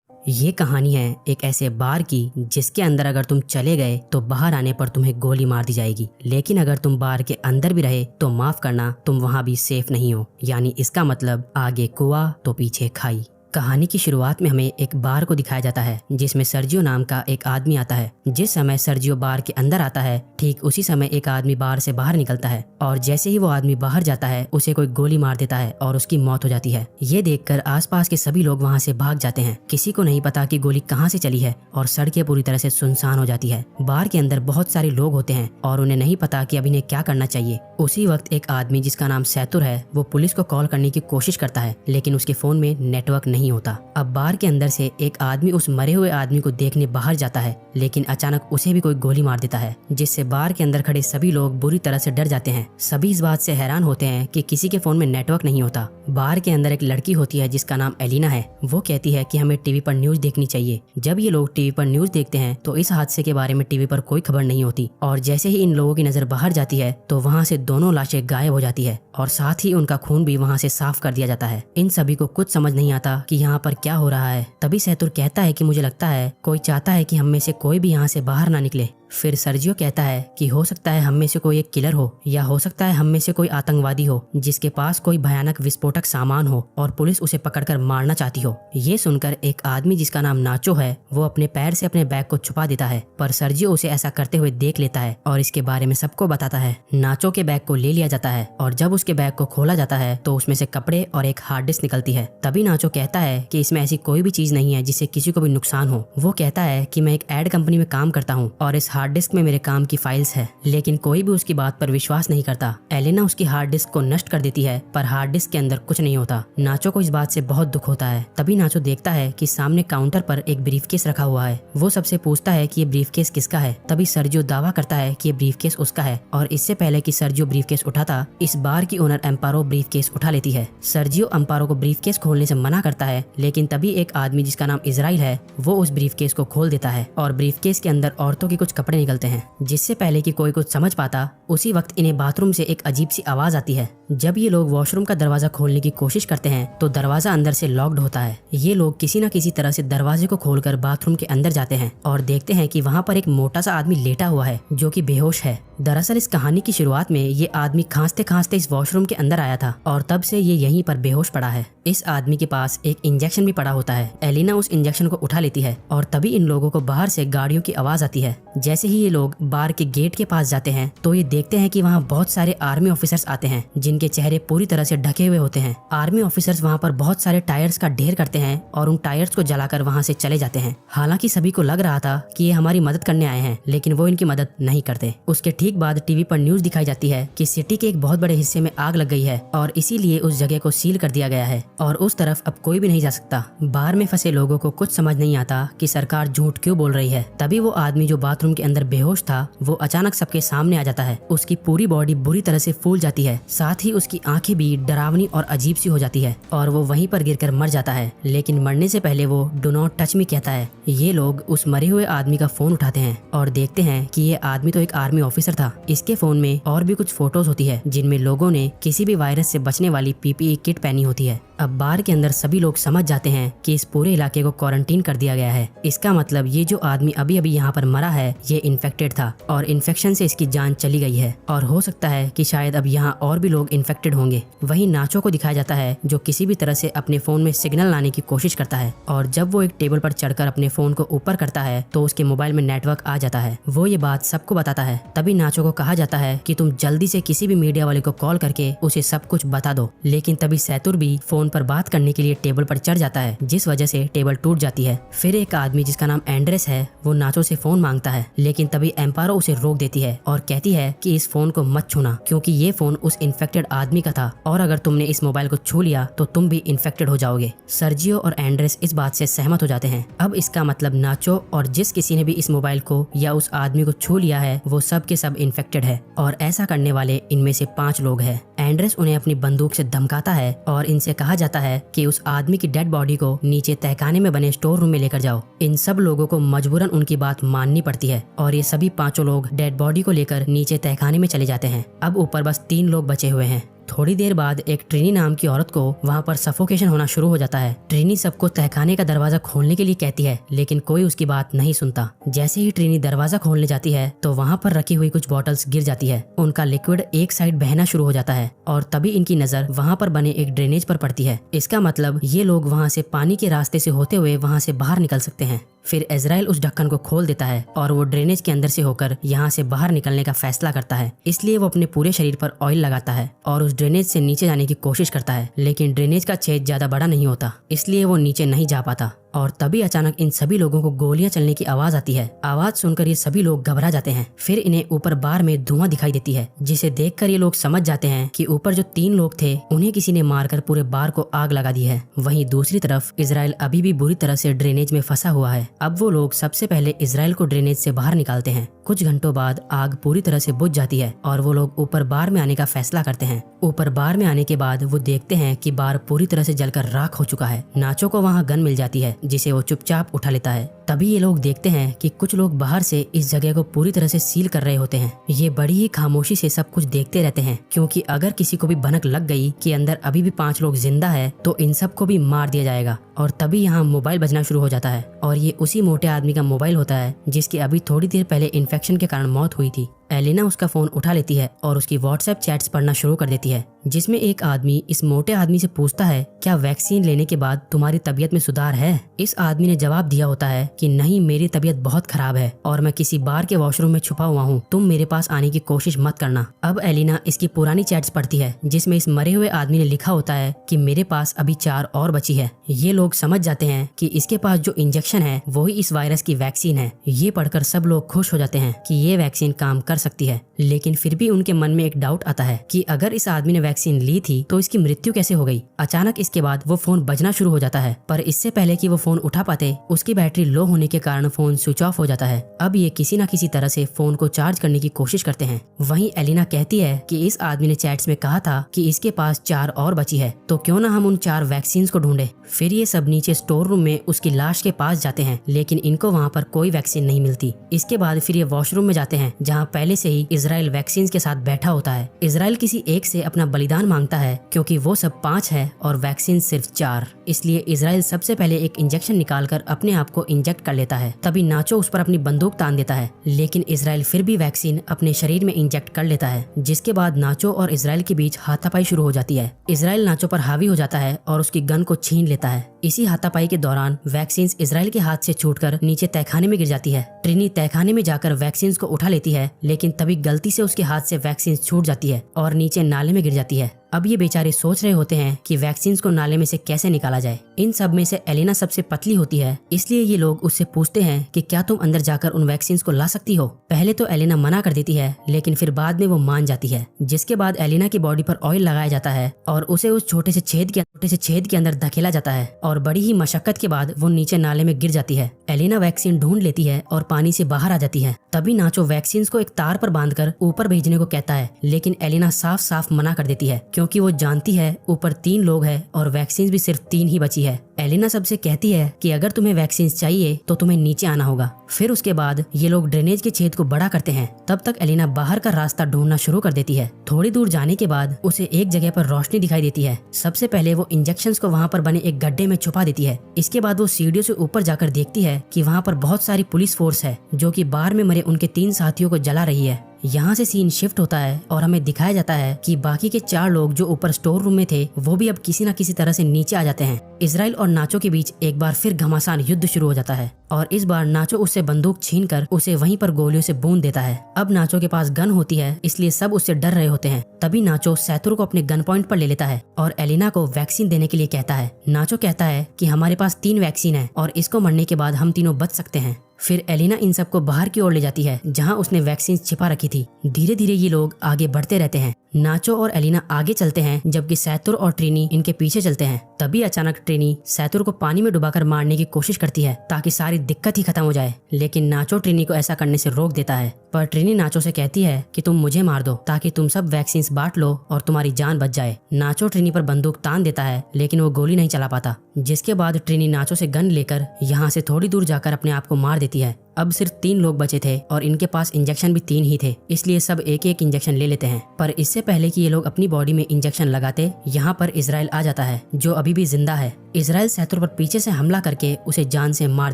ये कहानी है एक ऐसे बार की जिसके अंदर अगर तुम चले गए तो बाहर आने पर तुम्हें गोली मार दी जाएगी, लेकिन अगर तुम बार के अंदर भी रहे तो माफ करना, तुम वहां भी सेफ नहीं हो। यानी इसका मतलब आगे कुआं तो पीछे खाई। कहानी की शुरुआत में हमें एक बार को दिखाया जाता है जिसमें सर्जियो नाम का एक आदमी आता है। जिस समय सर्जियो बार के अंदर आता है ठीक उसी समय एक आदमी बार से बाहर निकलता है और जैसे ही वो आदमी बाहर जाता है उसे कोई गोली मार देता है और उसकी मौत हो जाती है। ये देखकर आसपास के सभी लोग वहाँ से भाग जाते हैं। किसी को नहीं पता कि गोली कहाँ से चली है और सड़कें पूरी तरह से सुनसान हो जाती है। बार के अंदर बहुत सारे लोग होते हैं और उन्हें नहीं पता कि अब इन्हें क्या करना चाहिए। उसी वक्त एक आदमी जिसका नाम सैतुर है वो पुलिस को कॉल करने की कोशिश करता है, लेकिन उसके फोन में नेटवर्क नहीं होता। अब बार के अंदर से एक आदमी उस मरे हुए आदमी को देखने बाहर जाता है, लेकिन अचानक उसे भी कोई गोली मार देता है, जिससे बार के अंदर खड़े सभी लोग बुरी तरह से डर जाते हैं। सभी इस बात से हैरान होते हैं कि किसी के फोन में नेटवर्क नहीं होता। बार के अंदर एक लड़की होती है जिसका नाम एलिना है। वो कहती है कि हमें टीवी पर न्यूज देखनी चाहिए। जब ये लोग टीवी पर न्यूज देखते हैं तो इस हादसे के बारे में टीवी पर कोई खबर नहीं होती और जैसे ही इन लोगों की नजर बाहर जाती है तो वहाँ से दोनों लाशें गायब हो जाती है और साथ ही उनका खून भी वहाँ से साफ कर दिया जाता है। इन सभी को कुछ समझ नहीं आता कि यहाँ पर क्या हो रहा है। तभी सैतुर कहता है कि मुझे लगता है कोई चाहता है कि हम में से कोई भी यहाँ से बाहर ना निकले। फिर सर्जियो कहता है कि हो सकता है हम में से कोई एक किलर हो या हो सकता है हम में से कोई आतंकवादी हो जिसके पास कोई भयानक विस्फोटक सामान हो और पुलिस उसे पकड़कर मारना चाहती हो। ये सुनकर एक आदमी जिसका नाम नाचो है वो अपने पैर से अपने बैग को छुपा देता है, पर सर्जियो उसे ऐसा करते हुए देख लेता है और इसके बारे में सबको बताता है। नाचो के बैग को ले लिया जाता है और जब उसके बैग को खोला जाता है तो उसमें से कपड़े और एक हार्ड डिस्क निकलती है। तभी नाचो कहता है कि इसमें ऐसी कोई भी चीज नहीं है जिससे किसी को भी नुकसान हो। वो कहता है कि मैं एक एड कंपनी में काम करता हूँ और इस हार्ड डिस्क में मेरे काम की फाइल्स है, लेकिन कोई भी उसकी बात पर विश्वास नहीं करता। एलेना उसकी हार्ड डिस्क को नष्ट कर देती है, पर हार्ड डिस्क के अंदर कुछ नहीं होता। नाचो को इस बात से बहुत दुख होता है। तभी नाचो देखता है कि सामने काउंटर पर एक ब्रीफकेस रखा हुआ है। वो सबसे पूछता है कि ये ब्रीफकेस किसका है। तभी सर्जियो दावा करता है कि ये ब्रीफकेस उसका है और इससे पहले कि सर्जियो ब्रीफकेस उठाता इस बार की ओनर एम्पारो ब्रीफकेस उठा लेती है। सर्जियो एम्पारो को ब्रीफकेस खोलने से मना करता है, लेकिन तभी एक आदमी जिसका नाम इजराइल है वो उस ब्रीफकेस को खोल देता है और ब्रीफकेस के अंदर औरतों के कुछ कपड़े निकलते हैं। जिससे पहले कि कोई कुछ समझ पाता उसी वक्त इन्हें बाथरूम से एक अजीब सी आवाज आती है। जब ये लोग वॉशरूम का दरवाजा खोलने की कोशिश करते हैं तो दरवाजा अंदर से लॉक्ड होता है। ये लोग किसी न किसी तरह से दरवाजे को खोलकर बाथरूम के अंदर जाते हैं और देखते हैं कि वहाँ पर एक मोटा सा आदमी लेटा हुआ है जो कि बेहोश है। दरअसल इस कहानी की शुरुआत में ये आदमी खांसते खांसते इस वॉशरूम के अंदर आया था और तब से ये यहीं पर बेहोश पड़ा है। इस आदमी के पास एक इंजेक्शन भी पड़ा होता है। एलिना उस इंजेक्शन को उठा लेती है और तभी इन लोगों को बाहर से गाड़ियों की आवाज आती है। जैसे ही ये लोग बार के गेट के पास जाते हैं तो ये देखते हैं कि वहाँ बहुत सारे आर्मी ऑफिसर्स आते हैं जिनके चेहरे पूरी तरह से ढके हुए होते हैं। आर्मी ऑफिसर्स वहाँ पर बहुत सारे टायर्स का ढेर करते हैं और उन टायर्स को जलाकर वहाँ से चले जाते हैं। हालांकि सभी को लग रहा था कि ये हमारी मदद करने आए हैं, लेकिन वो इनकी मदद नहीं करते। उसके ठीक बाद टीवी पर न्यूज दिखाई जाती है कि सिटी के एक बहुत बड़े हिस्से में आग लग गई है और इसीलिए उस जगह को सील कर दिया गया है और उस तरफ अब कोई भी नहीं जा सकता। बाहर में फंसे लोगों को कुछ समझ नहीं आता कि सरकार झूठ क्यों बोल रही है। तभी वो आदमी जो बाथरूम के अंदर बेहोश था वो अचानक सबके सामने आ जाता है। उसकी पूरी बॉडी बुरी तरह से फूल जाती है, साथ ही उसकी आंखें भी डरावनी और अजीब सी हो जाती है और वो वहीं पर गिरकर मर जाता है। लेकिन मरने से पहले वो डू नॉट टच मी कहता है। ये लोग उस मरे हुए आदमी का फोन उठाते हैं और देखते हैं कि ये आदमी तो एक आर्मी ऑफिसर था। इसके फोन में और भी कुछ फोटोज होती है जिनमें लोगों ने किसी भी वायरस से बचने वाली पीपीई किट पहनी होती है। अब बार के अंदर सभी लोग समझ जाते हैं कि इस पूरे इलाके को क्वारंटीन कर दिया गया है। इसका मतलब ये जो आदमी अभी अभी यहाँ पर मरा है ये इन्फेक्टेड था और इन्फेक्शन से इसकी जान चली गई है और हो सकता है कि शायद अब यहाँ और भी लोग इन्फेक्टेड होंगे। वहीं नाचो को दिखाया जाता है जो किसी भी तरह से अपने फोन में सिग्नल लाने की कोशिश करता है और जब वो एक टेबल पर चढ़कर अपने फोन को ऊपर करता है तो उसके मोबाइल में नेटवर्क आ जाता है। वो ये बात सबको बताता है। तभी नाचो को कहा जाता है कि तुम जल्दी से किसी भी मीडिया वाले को कॉल करके उसे सब कुछ बता दो, लेकिन तभी सैतुर भी फोन पर बात करने के लिए टेबल पर चढ़ जाता है जिस वजह से टेबल टूट जाती है। फिर एक आदमी जिसका नाम एंड्रेस है वो नाचो से फोन मांगता है, लेकिन तभी एम्पारो उसे रोक देती है और कहती है कि इस फोन को मत छूना क्योंकि ये फोन उस इन्फेक्टेड आदमी का था और अगर तुमने इस मोबाइल को छू लिया तो तुम भी इन्फेक्टेड हो जाओगे। सर्जियो और एंड्रेस इस बात से सहमत हो जाते हैं। अब इसका मतलब नाचो और जिस किसी ने भी इस मोबाइल को या उस आदमी को छू लिया है वो सब के सब इन्फेक्टेड है और ऐसा करने वाले इनमें से 5 लोग हैं। एंड्रेस उन्हें अपनी बंदूक से धमकाता है और इनसे कहा जाता है कि उस आदमी की डेड बॉडी को नीचे तहखाने में बने स्टोर रूम में लेकर जाओ। इन सब लोगों को मजबूरन उनकी बात माननी पड़ती है और ये सभी 5 लोग डेड बॉडी को लेकर नीचे तहखाने में चले जाते हैं। अब ऊपर बस 3 लोग बचे हुए हैं। थोड़ी देर बाद एक ट्रिनी नाम की औरत को वहाँ पर सफोकेशन होना शुरू हो जाता है। ट्रिनी सबको तहखाने का दरवाजा खोलने के लिए कहती है, लेकिन कोई उसकी बात नहीं सुनता। जैसे ही ट्रिनी दरवाजा खोलने जाती है तो वहाँ पर रखी हुई कुछ बॉटल्स गिर जाती है। उनका लिक्विड एक साइड बहना शुरू हो जाता है और तभी इनकी नजर वहाँ पर बने एक ड्रेनेज पर पड़ती है। इसका मतलब ये लोग वहाँ से पानी के रास्ते से होते हुए वहाँ से बाहर निकल सकते हैं। फिर इजराइल उस ढक्कन को खोल देता है और वो ड्रेनेज के अंदर से होकर यहाँ से बाहर निकलने का फैसला करता है। इसलिए वो अपने पूरे शरीर पर ऑयल लगाता है और उस ड्रेनेज से नीचे जाने की कोशिश करता है, लेकिन ड्रेनेज का छेद ज्यादा बड़ा नहीं होता, इसलिए वो नीचे नहीं जा पाता। और तभी अचानक इन सभी लोगों को गोलियां चलने की आवाज आती है। आवाज सुनकर ये सभी लोग घबरा जाते हैं। फिर इन्हें ऊपर बार में धुआं दिखाई देती है, जिसे देखकर ये लोग समझ जाते हैं कि ऊपर जो 3 लोग थे उन्हें किसी ने मारकर पूरे बार को आग लगा दी है। वहीं दूसरी तरफ इजराइल अभी भी बुरी तरह से ड्रेनेज में फंसा हुआ है। अब वो लोग सबसे पहले इजराइल को ड्रेनेज से बाहर निकालते हैं। कुछ घंटों बाद आग पूरी तरह से बुझ जाती है और वो लोग ऊपर बार में आने का फैसला करते हैं। ऊपर बार में आने के बाद वो देखते हैं कि बार पूरी तरह से जलकर राख हो चुका है। नाचो को वहाँ गन मिल जाती है, जिसे वो चुपचाप उठा लेता है। तभी ये लोग देखते हैं कि कुछ लोग बाहर से इस जगह को पूरी तरह से सील कर रहे होते हैं। ये बड़ी ही खामोशी से सब कुछ देखते रहते हैं, क्योंकि अगर किसी को भी भनक लग गई कि अंदर अभी भी 5 लोग जिंदा है तो इन सबको भी मार दिया जाएगा। और तभी यहाँ मोबाइल बजना शुरू हो जाता है और ये उसी मोटे आदमी का मोबाइल होता है जिसकी अभी थोड़ी देर पहले इन्फेक्शन के कारण मौत हुई थी। एलिना उसका फोन उठा लेती है और उसकी व्हाट्सएप चैट्स पढ़ना शुरू कर देती है, जिसमें एक आदमी इस मोटे आदमी से पूछता है, क्या वैक्सीन लेने के बाद तुम्हारी तबीयत में सुधार है? इस आदमी ने जवाब दिया होता है कि नहीं, मेरी तबीयत बहुत खराब है और मैं किसी बार के वॉशरूम में छुपा हुआ हूँ, तुम मेरे पास आने की कोशिश मत करना। अब एलिना इसकी पुरानी चैट्स पढ़ती है, जिसमें इस मरे हुए आदमी ने लिखा होता है कि मेरे पास अभी 4 और बची है। ये लोग समझ जाते हैं कि इसके पास जो इंजेक्शन है वही इस वायरस की वैक्सीन है। ये पढ़कर सब लोग खुश हो जाते हैं कि ये वैक्सीन काम कर सकती है, लेकिन फिर भी उनके मन में एक डाउट आता है कि अगर इस आदमी ने वैक्सीन ली थी तो इसकी मृत्यु कैसे हो गई। अचानक इसके बाद वो फोन बजना शुरू हो जाता है, पर इससे पहले कि वो फोन उठा पाते उसकी बैटरी लो होने के कारण फोन स्विच ऑफ हो जाता है। अब ये किसी न किसी तरह से फोन को चार्ज करने की कोशिश करते हैं। वहीं एलिना कहती है कि इस आदमी ने चैट्स में कहा था कि इसके पास 4 और बची है, तो क्यों ना हम उन 4 वैक्सीन को ढूंढे। फिर ये सब नीचे स्टोर रूम में उसकी लाश के पास जाते हैं, लेकिन इनको वहाँ पर कोई वैक्सीन नहीं मिलती। इसके बाद फिर ये वॉशरूम में जाते हैं, जहाँ पहले से ही इजराइल वैक्सीन के साथ बैठा होता है। इजराइल किसी एक से अपना बलिदान मांगता है, क्योंकि वो सब 5 है और वैक्सीन सिर्फ 4। इसलिए इजराइल सबसे पहले एक इंजेक्शन निकालकर अपने आप को इंजेक्ट कर लेता है। तभी नाचो उस पर अपनी बंदूक तान देता है, लेकिन इजराइल फिर भी वैक्सीन अपने शरीर में इंजेक्ट कर लेता है, जिसके बाद नाचो और इजराइल के बीच हाथापाई शुरू हो जाती है। इजराइल नाचो पर हावी हो जाता है और उसकी गन को छीन लेता है। इसी हाथापाई के दौरान वैक्सीन इजराइल के हाथ से छूटकर नीचे तहखाने में गिर जाती है। ट्रिनी तहखाने में जाकर वैक्सीन को उठा लेती है, लेकिन तभी गलती से उसके हाथ से वैक्सीन छूट जाती है और नीचे नाले में गिर जाती है। अब ये बेचारे सोच रहे होते हैं कि वैक्सीन को नाले में से कैसे निकाला जाए। इन सब में से एलिना सबसे पतली होती है, इसलिए ये लोग उससे पूछते हैं कि क्या तुम अंदर जाकर उन वैक्सीन को ला सकती हो। पहले तो एलिना मना कर देती है, लेकिन फिर बाद में वो मान जाती है, जिसके बाद एलिना की बॉडी पर ऑयल लगाया जाता है और उसे उस छोटे से छेद के अंदर धकेला जाता है और बड़ी ही मशक्कत के बाद वो नीचे नाले में गिर जाती है। एलिना वैक्सीन ढूंढ लेती है और पानी से बाहर आ जाती है। तभी नाचो वैक्सीन को एक तार पर बांधकर ऊपर भेजने को कहता है, लेकिन एलिना साफ साफ मना कर देती है, क्योंकि वो जानती है ऊपर 3 लोग हैं और वैक्सीन भी सिर्फ 3 ही बची है। एलिना सबसे कहती है कि अगर तुम्हें वैक्सीन चाहिए तो तुम्हें नीचे आना होगा। फिर उसके बाद ये लोग ड्रेनेज के छेद को बड़ा करते हैं। तब तक एलिना बाहर का रास्ता ढूंढना शुरू कर देती है। थोड़ी दूर जाने के बाद उसे एक जगह पर रोशनी दिखाई देती है। सबसे पहले वो इंजेक्शंस को वहाँ पर बने एक गड्ढे में छुपा देती है। इसके बाद वो सीढ़ियों से ऊपर जाकर देखती है कि वहाँ पर बहुत सारी पुलिस फोर्स है, जो कि बार में मरे उनके 3 साथियों को जला रही है। यहाँ से सीन शिफ्ट होता है और हमें दिखाया जाता है कि बाकी के 4 लोग जो ऊपर स्टोर रूम में थे वो भी अब किसी न किसी तरह से नीचे आ जाते हैं। इजराइल और नाचो के बीच एक बार फिर घमासान युद्ध शुरू हो जाता है और इस बार नाचो उससे बंदूक छीनकर उसे वहीं पर गोलियों से बूंद देता है। अब नाचो के पास गन होती है, इसलिए सब उससे डर रहे होते हैं। तभी नाचो सैतुर को अपने गन पॉइंट पर ले लेता है और एलिना को वैक्सीन देने के लिए कहता है। नाचो कहता है कि हमारे पास 3 वैक्सीन है और इसको मरने के बाद हम तीनों बच सकते हैं। फिर एलिना इन सबको बाहर की ओर ले जाती है, जहां उसने वैक्सीन छिपा रखी थी। धीरे धीरे ये लोग आगे बढ़ते रहते हैं। नाचो और एलिना आगे चलते हैं, जबकि सैतुर और ट्रिनी इनके पीछे चलते हैं। तभी अचानक ट्रिनी सैतुर को पानी में डुबाकर मारने की कोशिश करती है, ताकि सारी दिक्कत ही खत्म हो जाए, लेकिन नाचो ट्रिनी को ऐसा करने से रोक देता है। पर ट्रिनी नाचो से कहती है कि तुम मुझे मार दो, ताकि तुम सब वैक्सीन बांट लो और तुम्हारी जान बच जाए। नाचो ट्रिनी पर बंदूक तान देता है, लेकिन वो गोली नहीं चला पाता, जिसके बाद ट्रिनी नाचो से गन लेकर यहाँ से थोड़ी दूर जाकर अपने आप को मार देती है। अब सिर्फ 3 लोग बचे थे और इनके पास इंजेक्शन भी 3 ही थे, इसलिए सब एक एक इंजेक्शन ले लेते हैं। पर इससे पहले कि ये लोग अपनी बॉडी में इंजेक्शन लगाते, यहाँ पर इजराइल आ जाता है जो अभी भी जिंदा है। इजराइल सैतुर पर पीछे से हमला करके उसे जान से मार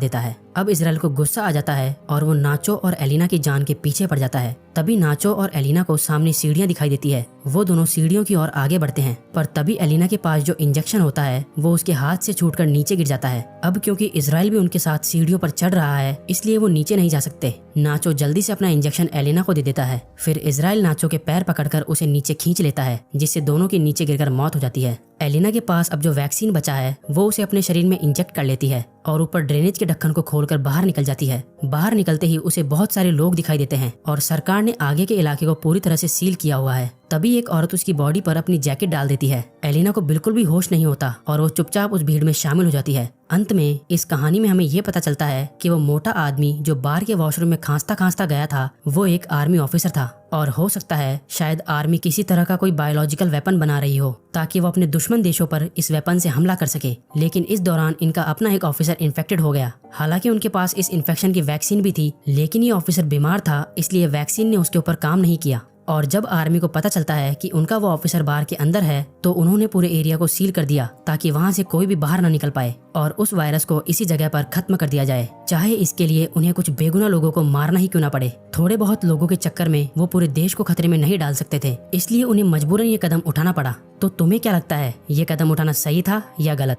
देता है। अब इजराइल को गुस्सा आ जाता है और वो नाचो और एलिना की जान के पीछे पड़ जाता है। तभी नाचो और एलिना को सामने सीढ़ियां दिखाई देती है। वो दोनों सीढ़ियों की ओर आगे बढ़ते हैं, पर तभी एलिना के पास जो इंजेक्शन होता है वो उसके हाथ से छूटकर नीचे गिर जाता है। अब क्योंकि इजराइल भी उनके साथ सीढ़ियों पर चढ़ रहा है, इसलिए वो नीचे नहीं जा सकते। नाचो जल्दी से अपना इंजेक्शन एलिना को दे देता है। फिर इजराइल नाचो के पैर पकड़कर उसे नीचे खींच लेता है, जिससे दोनों की नीचे गिरकर मौत हो जाती है। एलिना के पास अब जो वैक्सीन बचा है वो उसे अपने शरीर में इंजेक्ट कर लेती है और ऊपर ड्रेनेज के ढक्कन को खोलकर बाहर निकल जाती है। बाहर निकलते ही उसे बहुत सारे लोग दिखाई देते हैं और सरकार ने आगे के इलाके को पूरी तरह से सील किया हुआ है। तभी एक औरत उसकी बॉडी पर अपनी जैकेट डाल देती है। एलिना को बिल्कुल भी होश नहीं होता और वो चुपचाप उस भीड़ में शामिल हो जाती है। अंत में इस कहानी में हमें ये पता चलता है कि वो मोटा आदमी जो बार के वॉशरूम में खांसता खांसता गया था वो एक आर्मी ऑफिसर था और हो सकता है शायद आर्मी किसी तरह का कोई बायोलॉजिकल वेपन बना रही हो ताकि वो अपने दुश्मन देशों पर इस वेपन से हमला कर सके। लेकिन इस दौरान इनका अपना एक ऑफिसर इन्फेक्टेड हो गया। हालांकि उनके पास इस इन्फेक्शन की वैक्सीन भी थी, लेकिन ये ऑफिसर बीमार था, इसलिए वैक्सीन ने उसके ऊपर काम नहीं किया। और जब आर्मी को पता चलता है कि उनका वो ऑफिसर बार के अंदर है तो उन्होंने पूरे एरिया को सील कर दिया ताकि वहाँ से कोई भी बाहर ना निकल पाए और उस वायरस को इसी जगह पर खत्म कर दिया जाए, चाहे इसके लिए उन्हें कुछ बेगुनाह लोगों को मारना ही क्यों ना पड़े। थोड़े बहुत लोगों के चक्कर में वो पूरे देश को खतरे में नहीं डाल सकते थे, इसलिए उन्हें मजबूरन ये कदम उठाना पड़ा। तो तुम्हें क्या लगता है, ये कदम उठाना सही था या गलत?